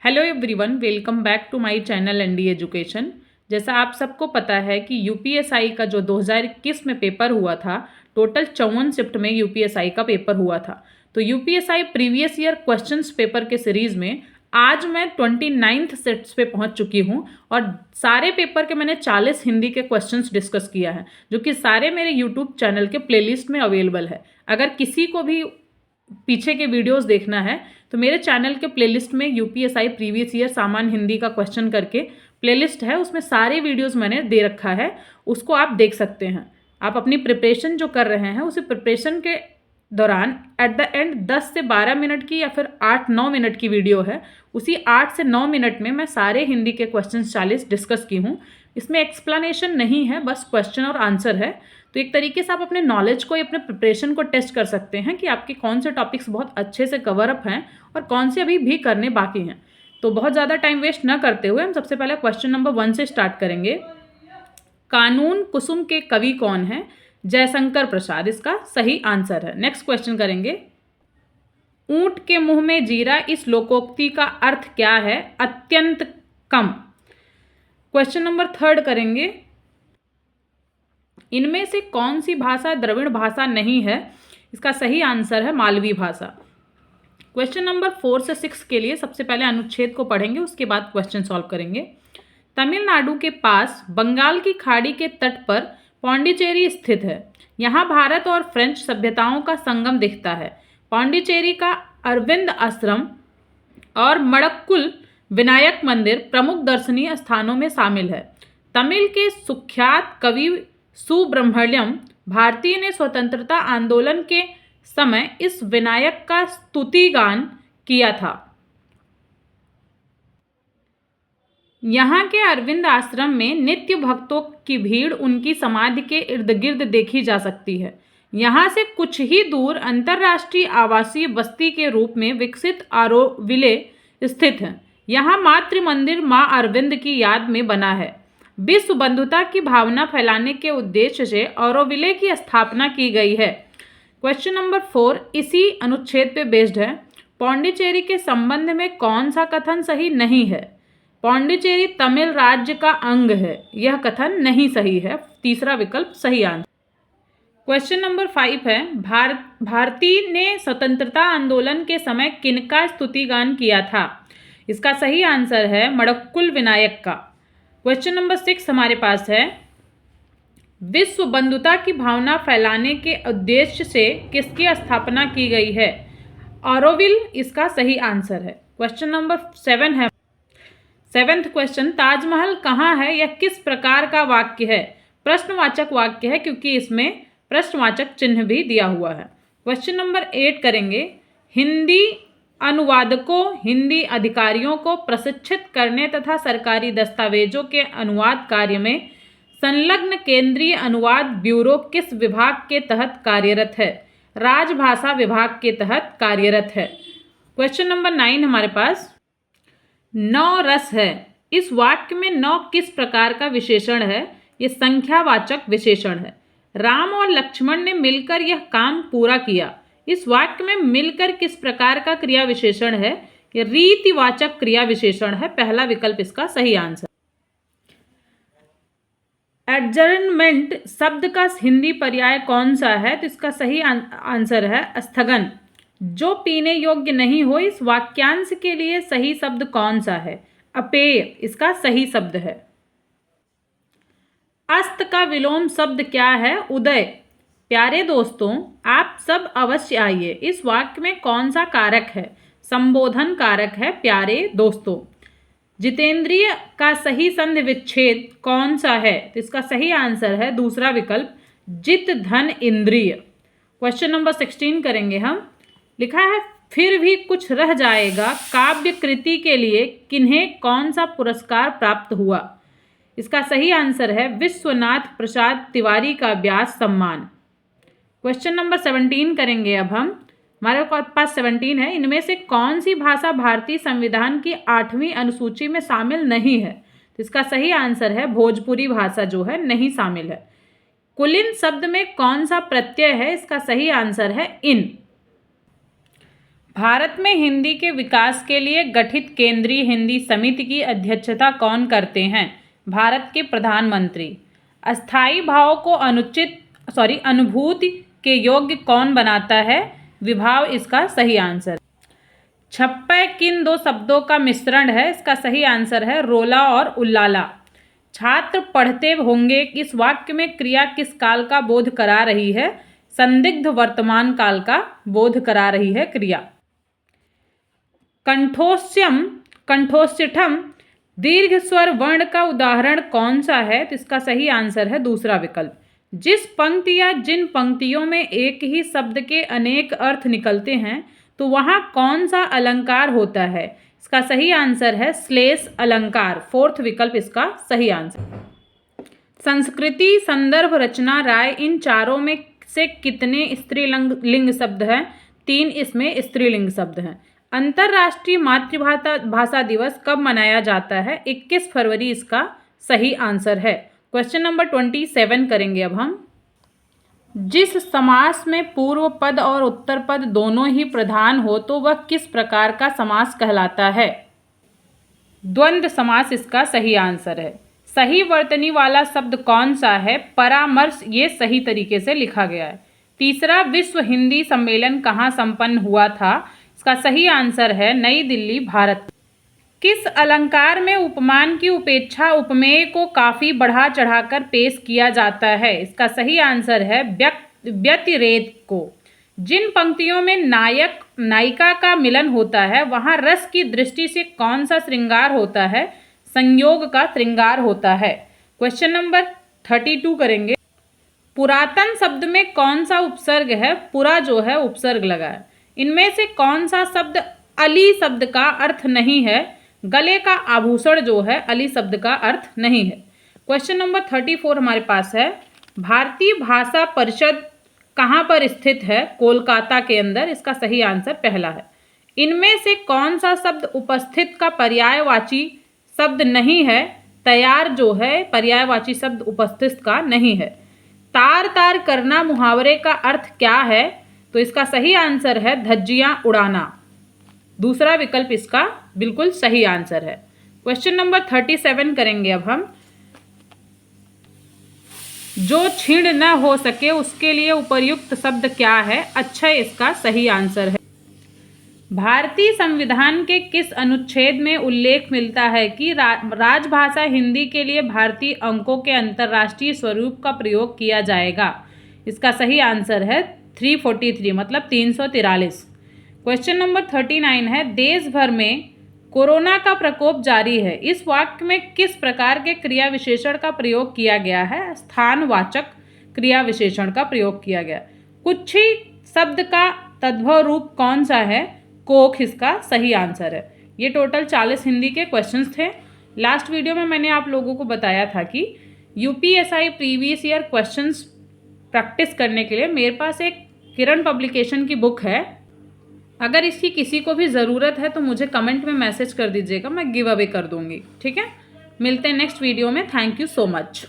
Hello everyone, welcome back to my channel ND education. जैसा आप सबको पता है कि यूपीएसआई का जो 2021 में पेपर हुआ था, टोटल 54 शिफ्ट में यूपीएसआई का पेपर हुआ था। तो UPSI previous year questions paper के सीरीज़ में आज मैं 29th शिफ्ट पे पहुंच चुकी हूं और सारे पेपर के मैंने 40 हिंदी के क्वेश्चंस डिस्कस किया है, जो कि सारे मेरे यूट्यूब चैनल के प्लेलिस्ट में अवेलेबल है। अगर किसी को भी पीछे के वीडियोस देखना है तो मेरे चैनल के प्लेलिस्ट में यूपीएसआई प्रीवियस ईयर सामान्य हिंदी का क्वेश्चन करके प्लेलिस्ट है, उसमें सारे वीडियोस मैंने दे रखा है, उसको आप देख सकते हैं। आप अपनी प्रिपरेशन जो कर रहे हैं उसी प्रिपरेशन के दौरान एट द एंड 10 से 12 मिनट की या फिर 8-9 मिनट की वीडियो है, उसी 8 से 9 मिनट में मैं सारे हिंदी के क्वेश्चन 40 डिस्कस की हूँ। इसमें एक्सप्लेनेशन नहीं है, बस क्वेश्चन और आंसर है। तो एक तरीके से आप अपने नॉलेज को, अपने प्रिपरेशन को टेस्ट कर सकते हैं कि आपके कौन से टॉपिक्स बहुत अच्छे से कवर अप हैं और कौन से अभी भी करने बाकी हैं। तो बहुत ज़्यादा टाइम वेस्ट ना करते हुए हम सबसे पहले क्वेश्चन नंबर 1 से स्टार्ट करेंगे। कानून कुसुम के कवि कौन है? जयशंकर प्रसाद इसका सही आंसर है। नेक्स्ट क्वेश्चन करेंगे। ऊंट के मुंह में जीरा, इस लोकोक्ति का अर्थ क्या है? अत्यंत कम। क्वेश्चन नंबर 3 करेंगे। इनमें से कौन सी भाषा द्रविड़ भाषा नहीं है? इसका सही आंसर है मालवी भाषा। क्वेश्चन नंबर 4 से 6 के लिए सबसे पहले अनुच्छेद को पढ़ेंगे, उसके बाद क्वेश्चन सॉल्व करेंगे। तमिलनाडु के पास बंगाल की खाड़ी के तट पर पौंडीचेरी स्थित है। यहाँ भारत और फ्रेंच सभ्यताओं का संगम दिखता है। पौंडीचेरी का अरविंद आश्रम और मड़क्कुल विनायक मंदिर प्रमुख दर्शनीय स्थानों में शामिल है। तमिल के सुख्यात कवि सुब्रह्मण्यम भारती ने स्वतंत्रता आंदोलन के समय इस विनायक का स्तुति गान किया था। यहाँ के अरविंद आश्रम में नित्य भक्तों की भीड़ उनकी समाधि के इर्द गिर्द देखी जा सकती है। यहाँ से कुछ ही दूर अंतर्राष्ट्रीय आवासीय बस्ती के रूप में विकसित आरोविले स्थित है। यहाँ मातृ मंदिर माँ अरविंद की याद में बना है। विश्व बंधुता की भावना फैलाने के उद्देश्य से ऑरोविले की स्थापना की गई है। क्वेश्चन नंबर 4 इसी अनुच्छेद पे बेस्ड है। पौंडीचेरी के संबंध में कौन सा कथन सही नहीं है? पौंडीचेरी तमिल राज्य का अंग है, यह कथन नहीं सही है। तीसरा विकल्प सही आंसर। क्वेश्चन नंबर 5 है। भारती ने स्वतंत्रता आंदोलन के समय किनका स्तुति गान किया था? इसका सही आंसर है मड़क्कुल विनायक का। क्वेश्चन नंबर 6 हमारे पास है। विश्व बंधुता की भावना फैलाने के उद्देश्य से किसकी स्थापना की गई है? ऑरोविल इसका सही आंसर है। क्वेश्चन नंबर 7 है। 7th question. ताजमहल कहाँ है? यह किस प्रकार का वाक्य है? प्रश्नवाचक वाक्य है, क्योंकि इसमें प्रश्नवाचक चिन्ह भी दिया हुआ है। क्वेश्चन नंबर 8 करेंगे। हिंदी अनुवादकों, हिंदी अधिकारियों को प्रशिक्षित करने तथा सरकारी दस्तावेजों के अनुवाद कार्य में संलग्न केंद्रीय अनुवाद ब्यूरो किस विभाग के तहत कार्यरत है? राजभाषा विभाग के तहत कार्यरत है। क्वेश्चन नंबर 9 हमारे पास। नौ रस है, इस वाक्य में नौ किस प्रकार का विशेषण है? ये संख्यावाचक विशेषण है। राम और लक्ष्मण ने मिलकर यह काम पूरा किया, इस वाक्य में मिलकर किस प्रकार का क्रिया विशेषण है? ये रीतिवाचक क्रिया विशेषण है। पहला विकल्प इसका सही आंसर। एडजर्नमेंट शब्द का हिंदी पर्याय कौन सा है? तो इसका सही आंसर है स्थगन। जो पीने योग्य नहीं हो, इस वाक्यांश के लिए सही शब्द कौन सा है? अपेय इसका सही शब्द है। अस्त का विलोम शब्द क्या है? उदय। प्यारे दोस्तों, आप सब अवश्य आइए। इस वाक्य में कौन सा कारक है? संबोधन कारक है प्यारे दोस्तों। जितेंद्रिय का सही संधि विच्छेद कौन सा है? तो इसका सही आंसर है दूसरा विकल्प, जित धन इंद्रिय। क्वेश्चन नंबर 16 करेंगे हम। लिखा है फिर भी कुछ रह जाएगा काव्य कृति के लिए किन्हें कौन सा पुरस्कार प्राप्त हुआ? इसका सही आंसर है विश्वनाथ प्रसाद तिवारी का व्यास सम्मान। क्वेश्चन नंबर 17 करेंगे अब हम। हमारे पास 17 है। इनमें से कौन सी भाषा भारतीय संविधान की 8वीं अनुसूची में शामिल नहीं है? तो इसका सही आंसर है भोजपुरी भाषा जो है नहीं शामिल है। कुलीन शब्द में कौन सा प्रत्यय है? इसका सही आंसर है इन। भारत में हिंदी के विकास के लिए गठित केंद्रीय हिंदी समिति की अध्यक्षता कौन करते हैं? भारत के प्रधानमंत्री। अस्थायी भाव को अनुभूति के योग्य कौन बनाता है? विभाव इसका सही आंसर। छप्पय किन दो शब्दों का मिश्रण है? इसका सही आंसर है रोला और उल्लाला। छात्र पढ़ते होंगे इस वाक्य में क्रिया किस काल का बोध करा रही है? संदिग्ध वर्तमान काल का बोध करा रही है क्रिया। कंठोष्ठम दीर्घ स्वर वर्ण का उदाहरण कौन सा है? तो इसका सही आंसर है दूसरा विकल्प। जिस पंक्ति या जिन पंक्तियों में एक ही शब्द के अनेक अर्थ निकलते हैं तो वहाँ कौन सा अलंकार होता है? इसका सही आंसर है श्लेष अलंकार। फोर्थ विकल्प इसका सही आंसर। संस्कृति, संदर्भ, रचना, राय, इन चारों में से कितने स्त्रीलिंग शब्द हैं? 3 इसमें स्त्रीलिंग शब्द हैं। अंतर्राष्ट्रीय मातृभाषा दिवस कब मनाया जाता है? 21 फरवरी इसका सही आंसर है। क्वेश्चन नंबर 27 करेंगे अब हम। जिस समास में पूर्व पद और उत्तर पद दोनों ही प्रधान हो तो वह किस प्रकार का समास कहलाता है? द्वंद्व समास इसका सही आंसर है। सही वर्तनी वाला शब्द कौन सा है? परामर्श, ये सही तरीके से लिखा गया है। तीसरा विश्व हिंदी सम्मेलन कहाँ संपन्न हुआ था? इसका सही आंसर है नई दिल्ली, भारत। किस अलंकार में उपमान की उपेक्षा उपमेय को काफी बढ़ा चढ़ाकर पेश किया जाता है? इसका सही आंसर है व्यतिरेक को। जिन पंक्तियों में नायक नायिका का मिलन होता है वहां रस की दृष्टि से कौन सा श्रृंगार होता है? संयोग का श्रृंगार होता है। क्वेश्चन नंबर 32 करेंगे। पुरातन शब्द में कौन सा उपसर्ग है? पुरा जो है उपसर्ग लगा है। इनमें से कौन सा शब्द अली शब्द का अर्थ नहीं है? गले का आभूषण जो है अली शब्द का अर्थ नहीं है। क्वेश्चन नंबर 34 हमारे पास है। भारतीय भाषा परिषद कहाँ पर स्थित है? कोलकाता के अंदर। इसका सही आंसर पहला है। इनमें से कौन सा शब्द उपस्थित का पर्यायवाची शब्द नहीं है? तैयार जो है पर्यायवाची शब्द उपस्थित का नहीं है। तार तार करना मुहावरे का अर्थ क्या है? तो इसका सही आंसर है धज्जियां उड़ाना। दूसरा विकल्प इसका बिल्कुल सही आंसर है। क्वेश्चन नंबर 37 करेंगे अब हम। जो छीण न हो सके उसके लिए उपर्युक्त शब्द क्या है? अक्षय इसका सही आंसर है। भारतीय संविधान के किस अनुच्छेद में उल्लेख मिलता है कि राजभाषा हिंदी के लिए भारतीय अंकों के अंतर्राष्ट्रीय स्वरूप का प्रयोग किया जाएगा? इसका सही आंसर है 343 मतलब 343। क्वेश्चन नंबर 39 है। देश भर में कोरोना का प्रकोप जारी है। इस वाक्य में किस प्रकार के क्रिया विशेषण का प्रयोग किया गया है? स्थानवाचक क्रिया विशेषण का प्रयोग किया गया। कुच्छी शब्द का तद्भव रूप कौन सा है? कोख इसका सही आंसर है। ये टोटल 40 हिंदी के क्वेश्चंस थे। लास्ट वीडियो में मैंने आप लोगों को बताया था कि UPSI previous year questions practice करने के लिए मेरे पास एक किरण पब्लिकेशन की बुक है। अगर इसकी किसी को भी ज़रूरत है तो मुझे कमेंट में मैसेज कर दीजिएगा, मैं गिव अवे कर दूंगी। ठीक है, मिलते हैं नेक्स्ट वीडियो में। Thank you so much.